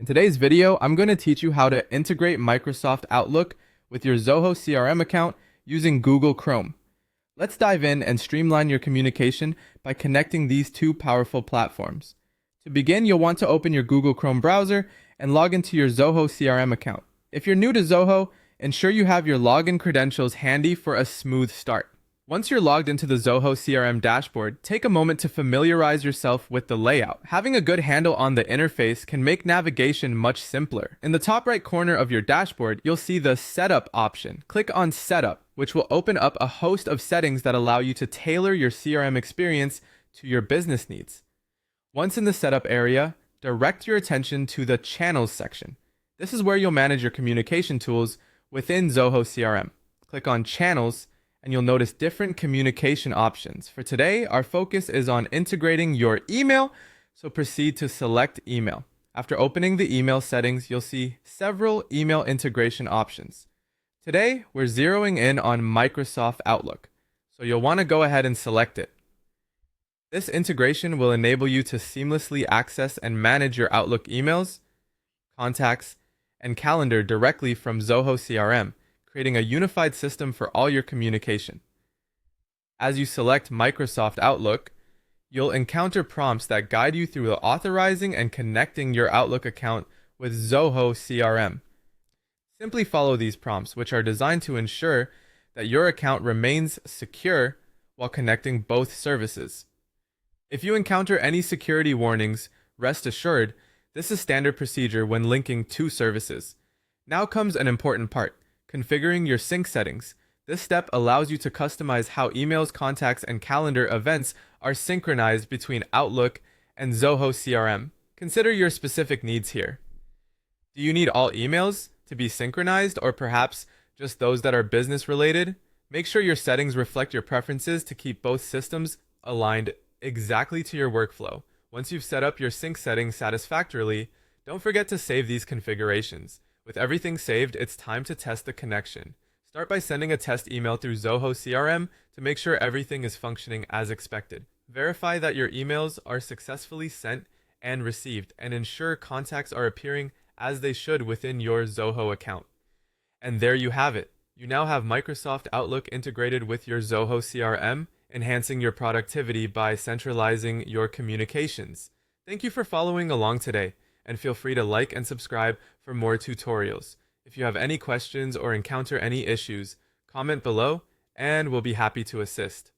In today's video, I'm going to teach you how to integrate Microsoft Outlook with your Zoho CRM account using Google Chrome. Let's dive in and streamline your communication by connecting these two powerful platforms. To begin, you'll want to open your Google Chrome browser and log into your Zoho CRM account. If you're new to Zoho, ensure you have your login credentials handy for a smooth start. Once you're logged into the Zoho CRM dashboard, take a moment to familiarize yourself with the layout. Having a good handle on the interface can make navigation much simpler. In the top right corner of your dashboard, you'll see the Setup option. Click on Setup, which will open up a host of settings that allow you to tailor your CRM experience to your business needs. Once in the Setup area, direct your attention to the Channels section. This is where you'll manage your communication tools within Zoho CRM. Click on Channels, and you'll notice different communication options. For today, our focus is on integrating your email, so proceed to select email. After opening the email settings, you'll see several email integration options. Today, we're zeroing in on Microsoft Outlook, so you'll want to go ahead and select it. This integration will enable you to seamlessly access and manage your Outlook emails, contacts, and calendar directly from Zoho CRM, creating a unified system for all your communication. As you select Microsoft Outlook, you'll encounter prompts that guide you through authorizing and connecting your Outlook account with Zoho CRM. Simply follow these prompts, which are designed to ensure that your account remains secure while connecting both services. If you encounter any security warnings, rest assured, this is standard procedure when linking two services. Now comes an important part. Configuring your sync settings. This step allows you to customize how emails, contacts, and calendar events are synchronized between Outlook and Zoho CRM. Consider your specific needs here. Do you need all emails to be synchronized, or perhaps just those that are business related? Make sure your settings reflect your preferences to keep both systems aligned exactly to your workflow. Once you've set up your sync settings satisfactorily, don't forget to save these configurations. With everything saved, it's time to test the connection. Start by sending a test email through Zoho CRM to make sure everything is functioning as expected. Verify that your emails are successfully sent and received, and ensure contacts are appearing as they should within your Zoho account. And there you have it. You now have Microsoft Outlook integrated with your Zoho CRM, enhancing your productivity by centralizing your communications. Thank you for following along today, and feel free to like and subscribe for more tutorials. If you have any questions or encounter any issues, comment below and we'll be happy to assist.